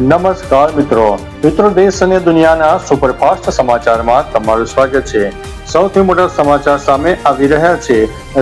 નમસ્કાર મિત્રો દેશ અને દુનિયાના સુપરફાસ્ટ સમાચારમાં તમારું સ્વાગત છે। સૌથી મોટા સમાચાર સામે આવી રહ્યા છે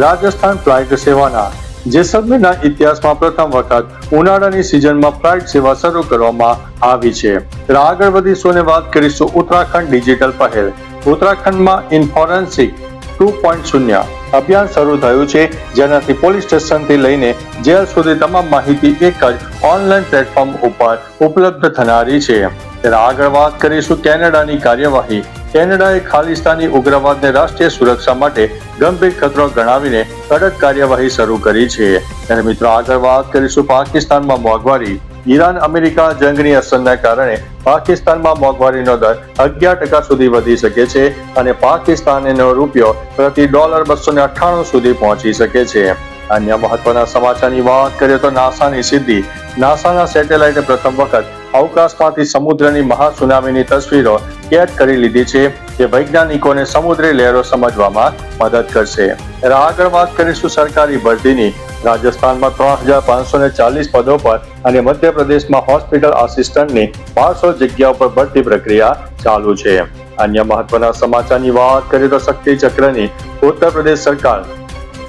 રાજસ્થાન ફ્લાઇટ સેવાના। જેસલમેરના ઇતિહાસમાં પ્રથમ વખત ઉનાળાની સિઝનમાં ફ્લાઇટ સેવા શરૂ કરવામાં આવી છે। ત્યારે આગળ વધીશું અને વાત કરીશું ઉત્તરાખંડ ડિજિટલ પહેલ। ઉત્તરાખંડમાં ઇન્ફોરેન્સિક 2.0 અભિયાન શરૂ થયું છે, જેનાથી પોલીસ સ્ટેશનથી લઈને જેલ સુધી તમામ માહિતી એક જ ઓનલાઈન પ્લેટફોર્મ ઉપર ઉપલબ્ધ થનારી છે। ત્યારે આગળ વાત કરીશું કેનેડાની કાર્યવાહી। કેનેડાએ ખાલિસ્તાની ઉગ્રવાદને રાષ્ટ્રીય સુરક્ષા માટે ગંભીર ખતરો ગણાવીને કડક કાર્યવાહી શરૂ કરી છે। ત્યારે મિત્રો આગળ વાત કરીશું પાકિસ્તાનમાં મોંઘવારી। ઈરાન અમેરિકા જંગની અસરના કારણે પાકિસ્તાનમાં મોંઘવારીનો દર 11% સુધી વધી શકે છે અને પાકિસ્તાનનો રૂપિયો પ્રતિ ડોલર 298 સુધી પહોંચી શકે છે। અન્ય મહત્વના સમાચારની વાત કરીએ તો નાસાની સિદ્ધિ। નાસાના સેટેલાઇટે પ્રથમ વખત અવકાશમાંથી સમુદ્રની મહાસુનામીની તસવીરો કેદ કરી લીધી છે, જે વૈજ્ઞાનિકોને સમુદ્રી લહેરો સમજવામાં મદદ કરશે। ત્યારે આગળ વાત કરીશું સરકારી ભરતીની। રાજસ્થાનમાં 3540 પદો પર અને મધ્યપ્રદેશમાં હોસ્પિટલ આસિસ્ટન્ટની 1200 જગ્યાઓ પર ભરતી પ્રક્રિયા ચાલુ છે। અન્ય મહત્વના સમાચારની વાત કરીએ તો શક્તિ ચક્રની। ઉત્તર પ્રદેશ સરકાર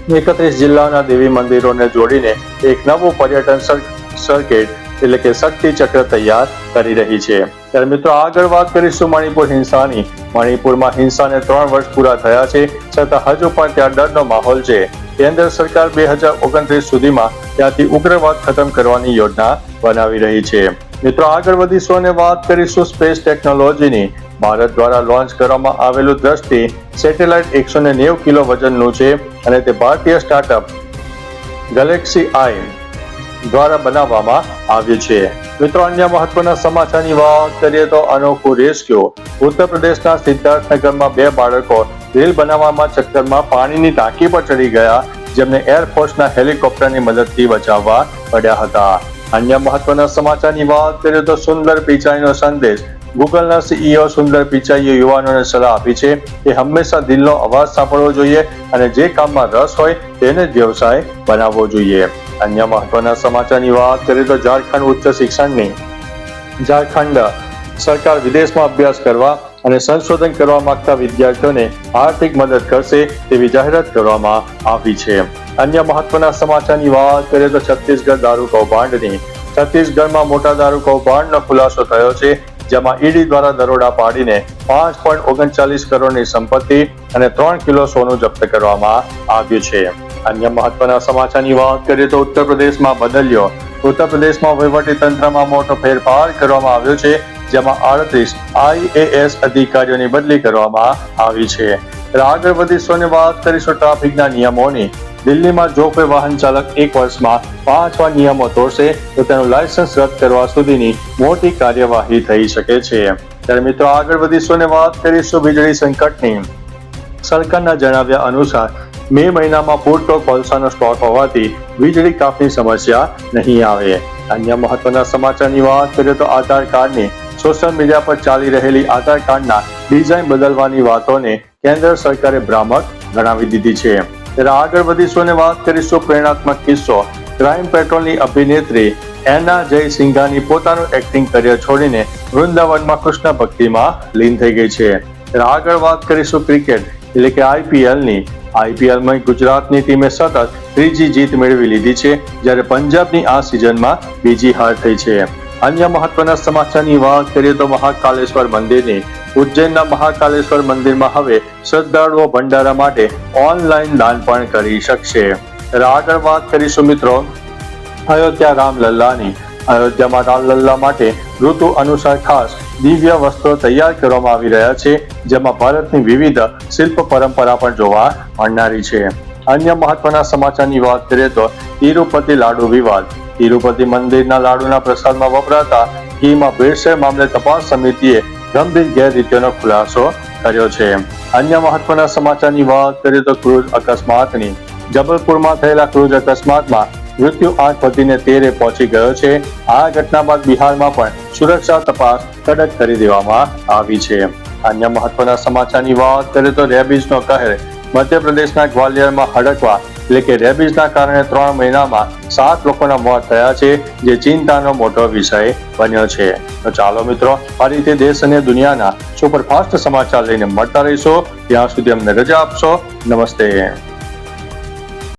31 જિલ્લાના દેવી મંદિરોને જોડીને એક નવું પર્યટન સર્કિટ એટલે કે શક્તિ ચક્ર તૈયાર કરી રહી છે। ત્યારે મિત્રો આગળ વાત કરીશું મણિપુર હિંસાની। મણિપુરમાં હિંસાને 3 વર્ષ પૂરા થયા છે, છતાં હજુ પણ ત્યાં ડરનો માહોલ છે। કેન્દ્ર સરકાર 2029 સુધીમાં ત્યાંથી ઉગ્રવાદ ખતમ કરવાની યોજના બનાવી રહી છે। મિત્રો આગળ વધીશું અને વાત કરીશું સ્પેસ ટેકનોલોજીની। ભારત દ્વારા લોન્ચ કરવામાં આવેલું દ્રષ્ટિ સેટેલાઇટ 190 કિલો વજનનું છે અને તે ભારતીય સ્ટાર્ટઅપ ગેલેક્સી આઈ દ્વારા બનાવવામાં આવ્યું છે। મિત્રો અન્ય મહત્વના સમાચારની વાત કરીએ તો અનોખું રેસ્ક્યુ। ઉત્તર પ્રદેશના સિદ્ધાર્થનગરમાં 2 બાળકો રેલ બનાવવામાં ચક્કરમાં પાણીની ટાંકી પર ચડી ગયા, જેમને એરફોર્સના હેલિકોપ્ટરની મદદથી બચાવવા પડ્યા હતા। અન્ય મહત્વના સમાચારની વાત કરીએ તો સુંદર પિચાઈનો સંદેશ। ગૂગલના સીઈઓ સુંદર પિચાઈએ યુવાનોને સલાહ આપી છે કે હંમેશા દિલનો અવાજ સાંભળવો જોઈએ અને જે કામમાં રસ હોય તેને જ વ્યવસાય બનાવવો જોઈએ। અન્ય મહત્વના સમાચારની વાત કરીએ તો ઝારખંડ ઉચ્ચ શિક્ષણની। ઝારખંડ સરકાર વિદેશમાં અભ્યાસ કરવા અને સંશોધન કરવા માંગતા વિદ્યાર્થીઓને આર્થિક મદદ કરશે તેવી જાહેરાત કરવામાં આવી છે। અન્ય મહત્વના સમાચારની વાત કરીએ તો છત્તીસગઢ દારૂ કૌભાંડની। છત્તીસગઢમાં મોટા દારૂ કૌભાંડનો ખુલાસો થયો છે, જેમાં ઈડી દ્વારા દરોડા પાડીને 5.39 કરોડની સંપત્તિ અને 3 કિલો સોનું જપ્ત કરવામાં આવ્યું છે। અન્ય મહત્વના સમાચારની વાત કરીએ તો ઉત્તર પ્રદેશમાં બદલ્યો। ઉત્તર પ્રદેશમાં વહીવટી તંત્રમાં મોટો ફેરફાર કરવામાં આવ્યો છે, જેમાં 38 IAS અધિકારીઓની બદલી કરવામાં આવી છે। આગળ વધીશું અને વાત કરીશું ટ્રાફિકના નિયમોની। દિલ્હીમાં જો કોઈ વાહન ચાલક 1 વર્ષમાં 5 વાર નિયમો તોડશે તો તેનું લાયસન્સ રદ કરવા સુધીની મોટી કાર્યવાહી થઈ શકે છે। ત્યારે મિત્રો આગળ વધીશું અને વાત કરીશું વીજળી સંકટની। સરકારના જણાવ્યા અનુસાર મે મહિનામાં પૂરતો કોલસાનો સ્ટોક હોવાથી વીજળી કાપની સમસ્યા નહીં આવે। અન્ય મહત્વના સમાચારની વાત કરીએ તો આધાર કાર્ડની। સોશિયલ મીડિયા પર ચાલી રહેલી આધાર કાર્ડના ડિઝાઇન બદલવાની વાતોને કેન્દ્ર સરકારે ભ્રામક ગણાવી દીધી છે। ત્યારે આગળ વધીશું અને વાત કરીશું પ્રેરણાત્મક કિસ્સો। ક્રાઇમ પેટ્રોલની અભિનેત્રી એના જયસિંઘાની પોતાનું એક્ટિંગ કરિયર છોડીને વૃંદાવનમાં કૃષ્ણ ભક્તિમાં લીન થઈ ગઈ છે। ત્યારે આગળ વાત કરીશું ક્રિકેટ એટલે કે IPLની। IPLમાં ગુજરાતની ટીમે સતત 3જી જીત મેળવી લીધી છે, જ્યારે પંજાબની આ સિઝનમાં બીજી હાર થઈ છે। અન્ય મહત્વના સમાચારની વાત કરીએ તો મહાકાલેશ્વર મંદિરની। ઉજ્જૈનના મહાકાલેશ્વર મંદિરમાં હવે શ્રદ્ધાળુઓ ભંડારા માટે ઓનલાઈન દાન પણ કરી શકશે। આગળ વાત કરીશું મિત્રો અયોધ્યા રામલલ્લાની। અયોધ્યામાં રામલલ્લા માટે ઋતુ અનુસાર ખાસ દિવ્ય વસ્ત્રો તૈયાર કરવામાં આવી રહ્યા છે, જેમાં ભારતની વિવિધ શિલ્પ પરંપરા પણ જોવા મળનારી છે। અન્ય મહત્વના સમાચારની વાત કરીએ તો તિરુપતિ લાડુ વિવાદ। તિરુપતિ મંદિરના લાડુના પ્રસાદમાં વપરાતા ઘીમાં ભેળસેળ મામલે તપાસ સમિતિએ ગંભીર ગેરરીતિઓનો ખુલાસો કર્યો છે। અન્ય મહત્વના સમાચારની વાત કરીએ તો ક્રૂઝ અકસ્માતની। જબલપુરમાં થયેલા ક્રૂઝ અકસ્માતમાં મૃત્યુ આંક વધીને 13 પહોંચી ગયો છે। આ ઘટના બાદ બિહારમાં પણ સુરક્ષા તપાસ કડક કરી દેવામાં આવી છે। અન્ય મહત્વના સમાચારની વાત કરીએ તો રેબીઝનો કહેર। મધ્યપ્રદેશના ગ્વાલિયરમાં હડકવા એટલે કે રેબીઝના કારણે 3 મહિનામાં 7 લોકોના મોત થયા છે, જે ચિંતાનો મોટો વિષય બન્યો છે. તો ચાલો મિત્રો, આ રીતે દેશ અને દુનિયાના સુપરફાસ્ટ સમાચાર લઈને મળતા રહીશો. ત્યાં સુધી અમને રજા આપશો. નમસ્તે.